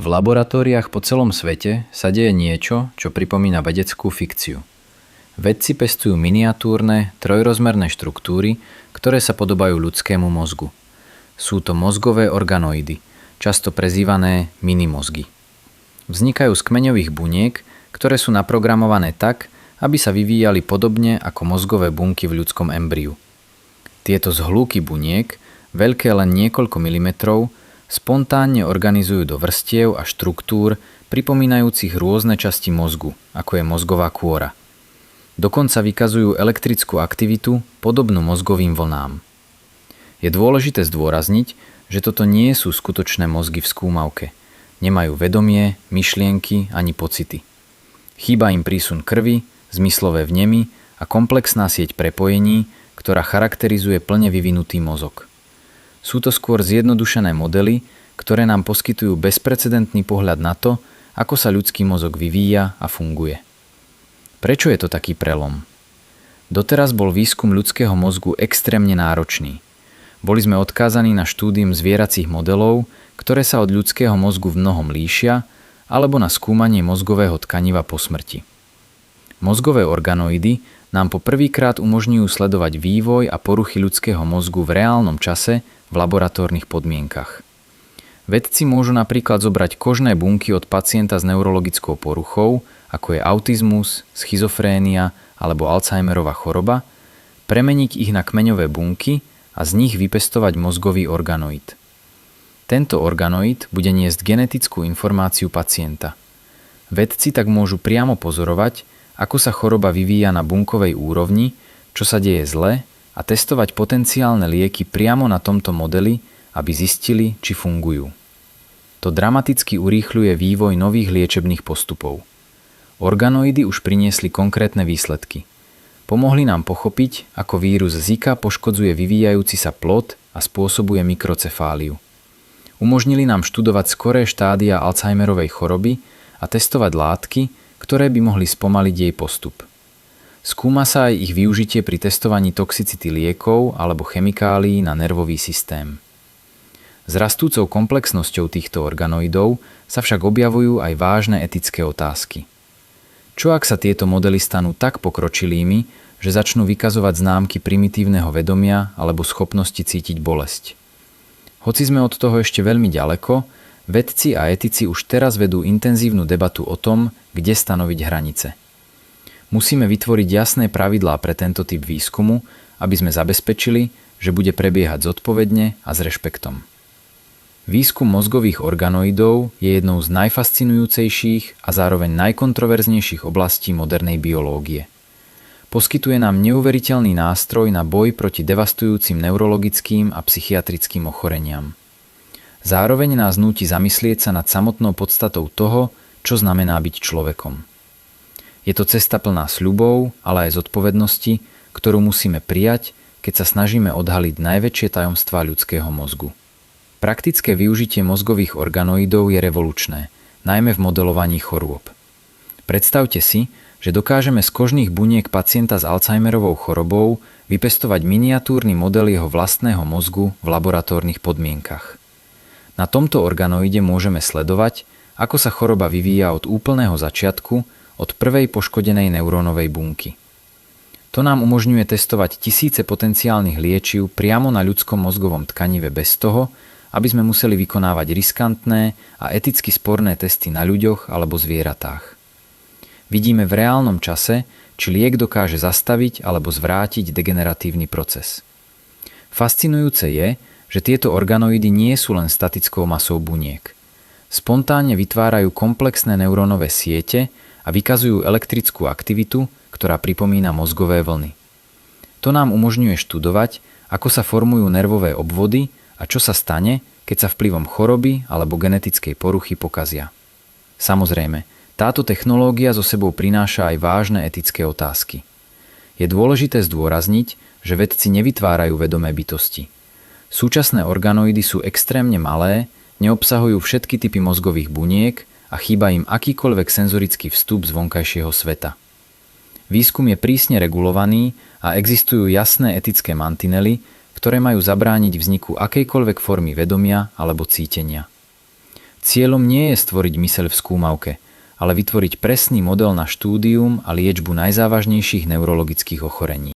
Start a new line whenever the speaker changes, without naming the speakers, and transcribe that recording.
V laboratóriách po celom svete sa deje niečo, čo pripomína vedeckú fikciu. Vedci pestujú miniatúrne, trojrozmerné štruktúry, ktoré sa podobajú ľudskému mozgu. Sú to mozgové organoidy, často prezývané minimozgy. Vznikajú z kmeňových buniek, ktoré sú naprogramované tak, aby sa vyvíjali podobne ako mozgové bunky v ľudskom embryu. Tieto zhlúky buniek, veľké len niekoľko milimetrov, spontánne organizujú do vrstiev a štruktúr pripomínajúcich rôzne časti mozgu, ako je mozgová kôra. Dokonca vykazujú elektrickú aktivitu podobnú mozgovým vlnám. Je dôležité zdôrazniť, že toto nie sú skutočné mozgy v skúmavke. Nemajú vedomie, myšlienky ani pocity. Chýba im prísun krvi, zmyslové vnemy a komplexná sieť prepojení, ktorá charakterizuje plne vyvinutý mozog. Sú to skôr zjednodušené modely, ktoré nám poskytujú bezprecedentný pohľad na to, ako sa ľudský mozog vyvíja a funguje. Prečo je to taký prelom? Doteraz bol výskum ľudského mozgu extrémne náročný. Boli sme odkázaní na štúdium zvieracích modelov, ktoré sa od ľudského mozgu v mnohom líšia, alebo na skúmanie mozgového tkaniva po smrti. Mozgové organoidy nám po prvýkrát umožňujú sledovať vývoj a poruchy ľudského mozgu v reálnom čase v laboratórnych podmienkach. Vedci môžu napríklad zobrať kožné bunky od pacienta s neurologickou poruchou, ako je autizmus, schizofrénia alebo Alzheimerova choroba, premeniť ich na kmeňové bunky a z nich vypestovať mozgový organoid. Tento organoid bude niesť genetickú informáciu pacienta. Vedci tak môžu priamo pozorovať, ako sa choroba vyvíja na bunkovej úrovni, čo sa deje zle a testovať potenciálne lieky priamo na tomto modeli, aby zistili, či fungujú. To dramaticky urýchľuje vývoj nových liečebných postupov. Organoidy už priniesli konkrétne výsledky. Pomohli nám pochopiť, ako vírus Zika poškodzuje vyvíjajúci sa plod a spôsobuje mikrocefáliu. Umožnili nám študovať skoré štádia Alzheimerovej choroby a testovať látky, ktoré by mohli spomaliť jej postup. Skúma sa aj ich využitie pri testovaní toxicity liekov alebo chemikálií na nervový systém. S rastúcou komplexnosťou týchto organoidov sa však objavujú aj vážne etické otázky. Čo ak sa tieto modely stanú tak pokročilými, že začnú vykazovať známky primitívneho vedomia alebo schopnosti cítiť bolesť? Hoci sme od toho ešte veľmi ďaleko, vedci a etici už teraz vedú intenzívnu debatu o tom, kde stanoviť hranice. Musíme vytvoriť jasné pravidlá pre tento typ výskumu, aby sme zabezpečili, že bude prebiehať zodpovedne a s rešpektom. Výskum mozgových organoidov je jednou z najfascinujúcejších a zároveň najkontroverznejších oblastí modernej biológie. Poskytuje nám neuveriteľný nástroj na boj proti devastujúcim neurologickým a psychiatrickým ochoreniam. Zároveň nás núti zamyslieť sa nad samotnou podstatou toho, čo znamená byť človekom. Je to cesta plná sľubov, ale aj zodpovednosti, ktorú musíme prijať, keď sa snažíme odhaliť najväčšie tajomstvá ľudského mozgu. Praktické využitie mozgových organoidov je revolučné, najmä v modelovaní chorôb. Predstavte si, že dokážeme z kožných buniek pacienta s Alzheimerovou chorobou vypestovať miniatúrny model jeho vlastného mozgu v laboratórnych podmienkach. Na tomto organoide môžeme sledovať, ako sa choroba vyvíja od úplného začiatku, od prvej poškodenej neurónovej bunky. To nám umožňuje testovať tisíce potenciálnych liečiv priamo na ľudskom mozgovom tkanive bez toho, aby sme museli vykonávať riskantné a eticky sporné testy na ľuďoch alebo zvieratách. Vidíme v reálnom čase, či liek dokáže zastaviť alebo zvrátiť degeneratívny proces. Fascinujúce je, že tieto organoidy nie sú len statickou masou buniek. Spontánne vytvárajú komplexné neurónové siete a vykazujú elektrickú aktivitu, ktorá pripomína mozgové vlny. To nám umožňuje študovať, ako sa formujú nervové obvody a čo sa stane, keď sa vplyvom choroby alebo genetickej poruchy pokazia. Samozrejme, táto technológia so sebou prináša aj vážne etické otázky. Je dôležité zdôrazniť, že vedci nevytvárajú vedomé bytosti. Súčasné organoidy sú extrémne malé, neobsahujú všetky typy mozgových buniek a chýba im akýkoľvek senzorický vstup z vonkajšieho sveta. Výskum je prísne regulovaný a existujú jasné etické mantinely, ktoré majú zabrániť vzniku akejkoľvek formy vedomia alebo cítenia. Cieľom nie je stvoriť myseľ v skúmavke, ale vytvoriť presný model na štúdium a liečbu najzávažnejších neurologických ochorení.